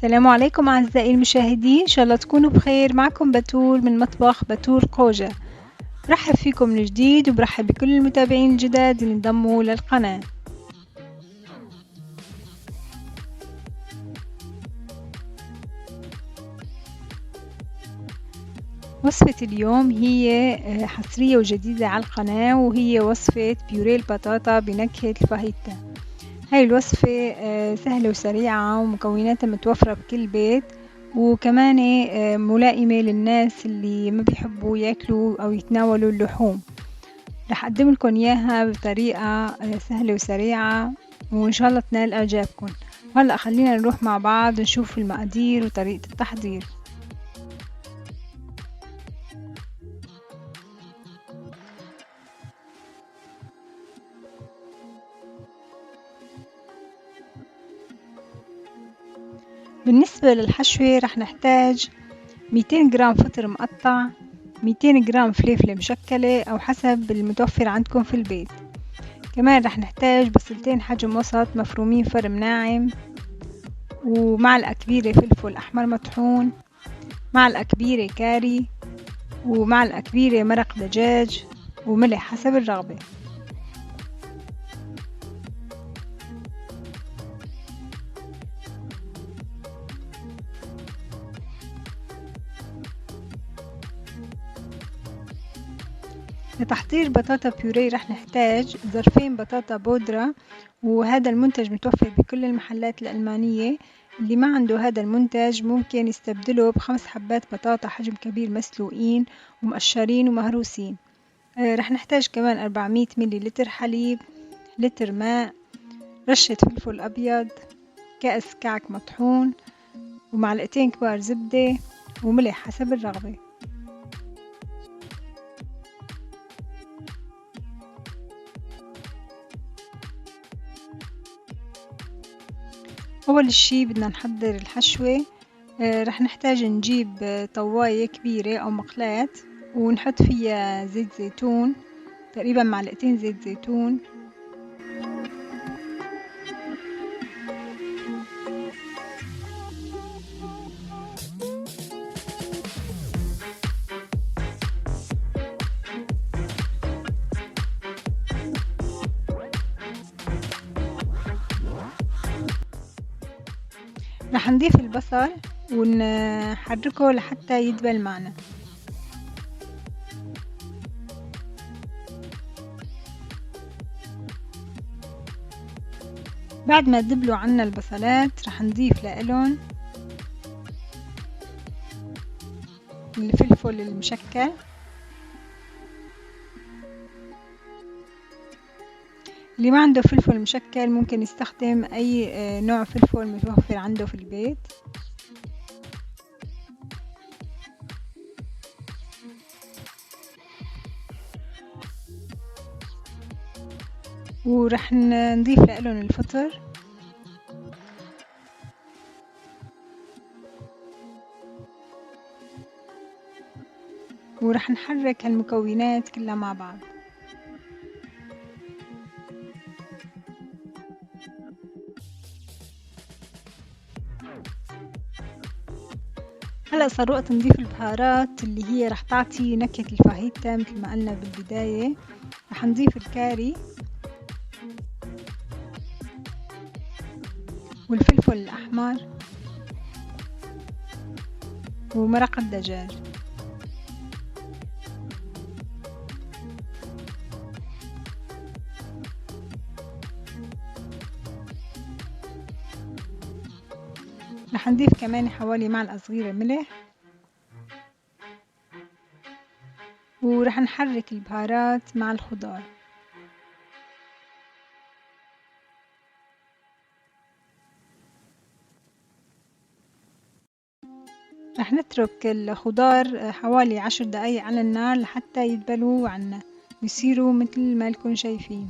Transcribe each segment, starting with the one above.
السلام عليكم أعزائي المشاهدين، إن شاء الله تكونوا بخير. معكم بتول من مطبخ بتول قوجة. برحب فيكم من جديد وبرحب بكل المتابعين الجداد اللي انضموا للقناة. وصفة اليوم هي حصرية وجديدة على القناة، وهي وصفة بيوريه البطاطا بنكهة الفاهيتا. هاي الوصفة سهلة وسريعة ومكوناتها متوفرة بكل بيت، وكمان ملائمة للناس اللي ما بيحبوا ياكلوا أو يتناولوا اللحوم. رح أقدم لكم إياها بطريقة سهلة وسريعة، وإن شاء الله تنال إعجابكم. هلأ خلينا نروح مع بعض نشوف المقادير وطريقة التحضير. بالنسبة للحشوة رح نحتاج 200 جرام فطر مقطع، 200 جرام فليفلة مشكلة أو حسب المتوفر عندكم في البيت. كمان رح نحتاج بصلتين حجم وسط مفرومين فرم ناعم، ومعلقة كبيرة فلفل أحمر مطحون، معلقة كبيرة كاري، ومعلقة كبيرة مرق دجاج، وملح حسب الرغبة. لتحضير بطاطا بيوري رح نحتاج ظرفين بطاطا بودرة، وهذا المنتج متوفر بكل المحلات الألمانية. اللي ما عنده هذا المنتج ممكن يستبدله ب5 حبات بطاطا حجم كبير مسلوقين ومقشرين ومهروسين. رح نحتاج كمان 400 ملي لتر حليب، لتر ماء، رشة فلفل أبيض، كأس كعك مطحون، ومعلقتين كبار زبدة، وملح حسب الرغبة. أول شي بدنا نحضر الحشوة. رح نحتاج نجيب طواية كبيرة أو مقلاة، ونحط فيها زيت زيتون، تقريبا معلقتين زيت زيتون، رح نضيف البصل ونحركه لحتى يدبل معنا. بعد ما دبلوا عنا البصلات رح نضيف لهم الفلفل المشكل، اللي ما عنده فلفل مشكل ممكن يستخدم أي نوع فلفل متوفر عنده في البيت. ورح نضيف لهم الفطر، ورح نحرك هالمكونات كلها مع بعض. هلأ صار وقت نضيف البهارات اللي هي رح تعطي نكهة الفاهيتا مثل ما قلنا بالبداية. رح نضيف الكاري والفلفل الأحمر ومرق الدجاج. رح نضيف كمان حوالي معلقة صغيرة ملح، ورح نحرك البهارات مع الخضار. رح نترك الخضار حوالي 10 دقايق على النار لحتى يدبلوا عنا ويصيروا مثل ما لكم شايفين.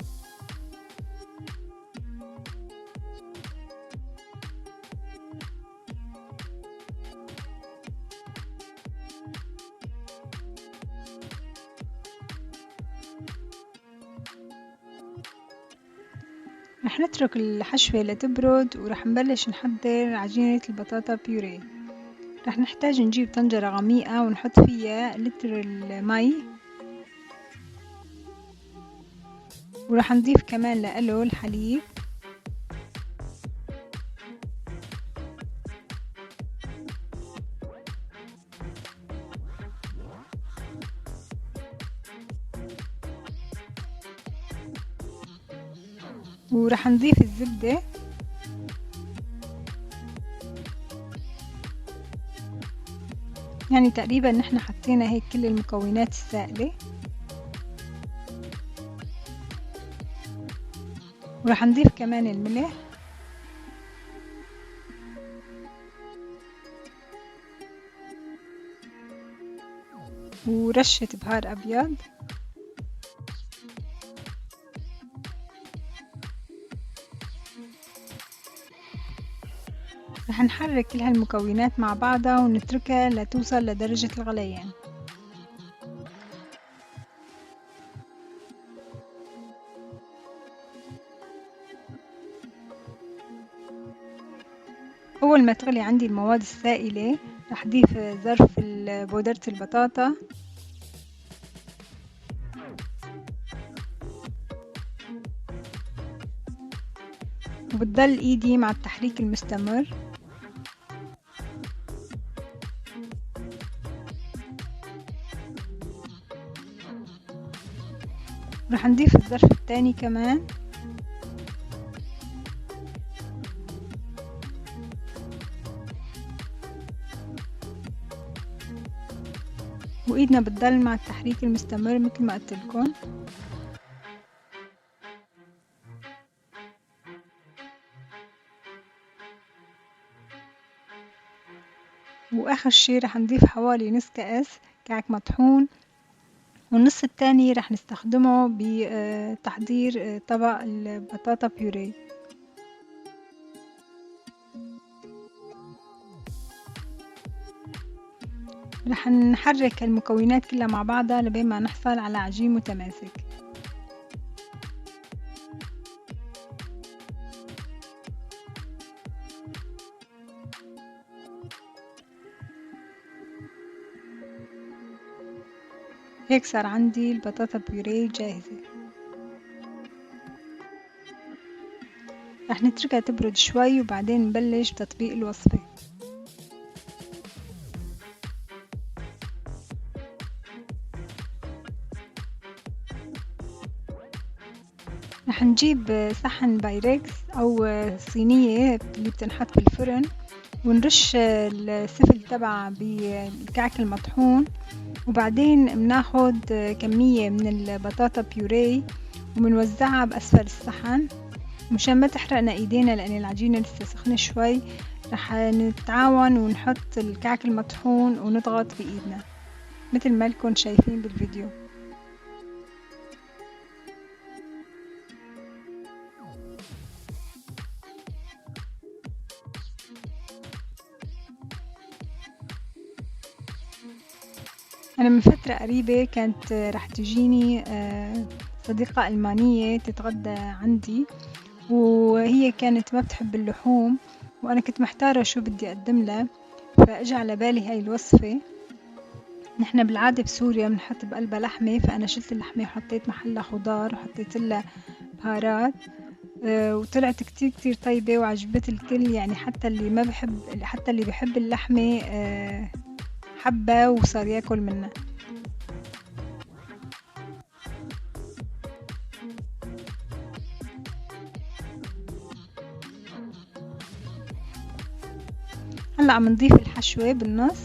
رح نترك الحشوة لتبرد ورح نبلش نحضر عجينة البطاطا بيوريه. رح نحتاج نجيب طنجرة غميقة ونحط فيها لتر المي، ورح نضيف كمان لإله الحليب، ورح نضيف الزبدة، يعني تقريبا نحن حطينا هيك كل المكونات السائلة. ورح نضيف كمان الملح، ورشة بهار أبيض، رح نحرك كل هالمكونات مع بعضها ونتركها لتوصل لدرجة الغليان. أول ما تغلي عندي المواد السائلة رح أضيف ظرف بودرة البطاطا، وبتضل إيدي مع التحريك المستمر. رح نضيف الظرف الثاني كمان، وإيدنا بتضل مع التحريك المستمر مثل ما قلت لكم. وآخر شي رح نضيف حوالي نص كأس كعك مطحون، والنص التاني رح نستخدمه بتحضير طبق البطاطا بيوري. رح نحرك المكونات كلها مع بعضها لبين ما نحصل على عجين متماسك. هيك صار عندي البطاطا بيوري جاهزة. رح نتركها تبرد شوي وبعدين نبلش بتطبيق الوصفة. رح نجيب صحن بايركس أو صينية اللي بتنحط بالفرن، ونرش السفل تبعها بالكعك المطحون، وبعدين بناخد كمية من البطاطا بيوري وبنوزعها بأسفل الصحن مشان ما تحرقنا ايدينا، لأن العجينة لسه سخنة شوي. رح نتعاون ونحط الكعك المطحون ونضغط بإيدنا مثل ما لكم شايفين بالفيديو. أنا من فترة قريبة كانت رح تجيني صديقة ألمانية تتغدى عندي، وهي كانت ما بتحب اللحوم، وأنا كنت محتارة شو بدي أقدم لها، فأجى على بالي هاي الوصفة. نحن بالعادة بسوريا بنحط بقلبها لحمة، فأنا شلت اللحمة وحطيت محلها خضار وحطيت لها بهارات، وطلعت كتير كتير طيبة وعجبت الكل، يعني حتى اللي ما بحب، حتى اللي بحب اللحمة حبة وصار ياكل منها. هلأ عم نضيف الحشوة بالنص،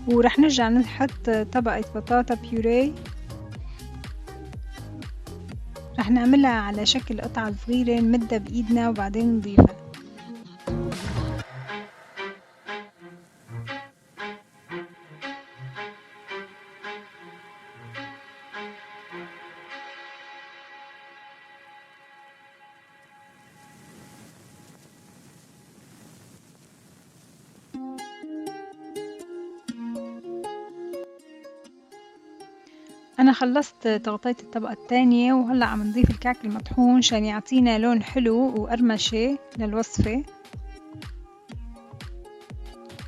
ورح نرجع نحط طبقة بطاطا بيوري، رح نعملها على شكل قطعة صغيرة نمدها بإيدنا وبعدين نضيفها. أنا خلصت تغطية الطبقة التانية وهلأ عم نضيف الكعك المطحون عشان يعطينا لون حلو وقرمشة للوصفة.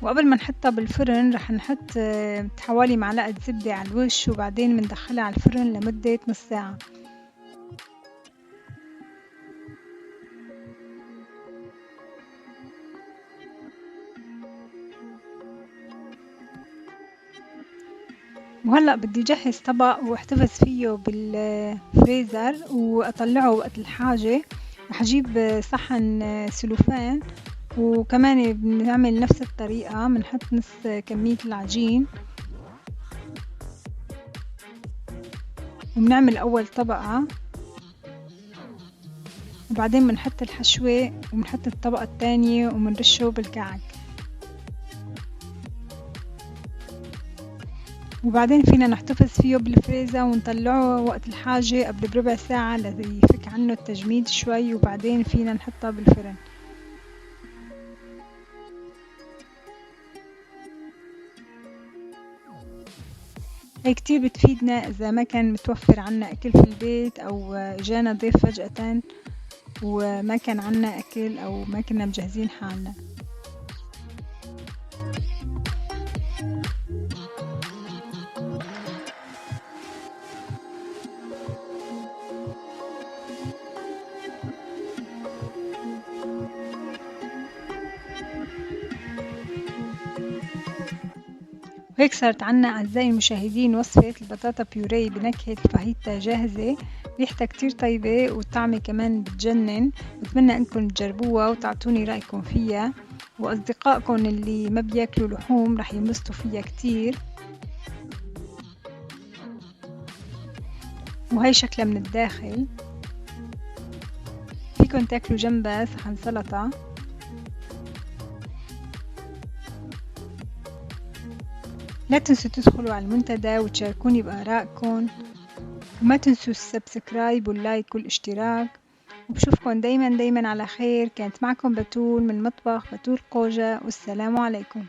وقبل ما نحطها بالفرن رح نحط حوالي معلقة زبدة على الوش، وبعدين بندخلها على الفرن لمدة نص ساعة. وهلأ بدي جهز طبق واحتفظ فيه بالفريزر وأطلعه وقت الحاجة. رح أجيب صحن سلوفان، وكمان بنعمل نفس الطريقة، بنحط نص كمية العجين وبنعمل أول طبقة، وبعدين بنحط الحشوة وبنحط الطبقة التانية وبنرشه بالكعك. وبعدين فينا نحتفظ فيه بالفريزر ونطلعه وقت الحاجة قبل بربع ساعة ليفك عنه التجميد شوي، وبعدين فينا نحطه بالفرن. هي كتير بتفيدنا إذا ما كان متوفر عنا أكل في البيت، أو جانا ضيف فجأة وما كان عنا أكل أو ما كنا مجهزين حالنا. وهيك صارت عنا أعزائي المشاهدين وصفة البطاطا بيوري بنكهة الفاهيتا جاهزة. ريحتها كتير طيبة والطعمة كمان بتجنن. بتمنى انكم تجربوها وتعطوني رأيكم فيها، وأصدقائكم اللي ما بياكلوا لحوم رح ينبسطوا فيها كتير. وهي شكلها من الداخل، فيكن تاكلوا جنبها صحن سلطة. لا تنسوا تدخلوا على المنتدى وتشاركوني بآرائكم، وما تنسوا السبسكرايب واللايك والاشتراك. وبشوفكن دايما على خير. كانت معكم بتول من مطبخ بتول قوجة، والسلام عليكم.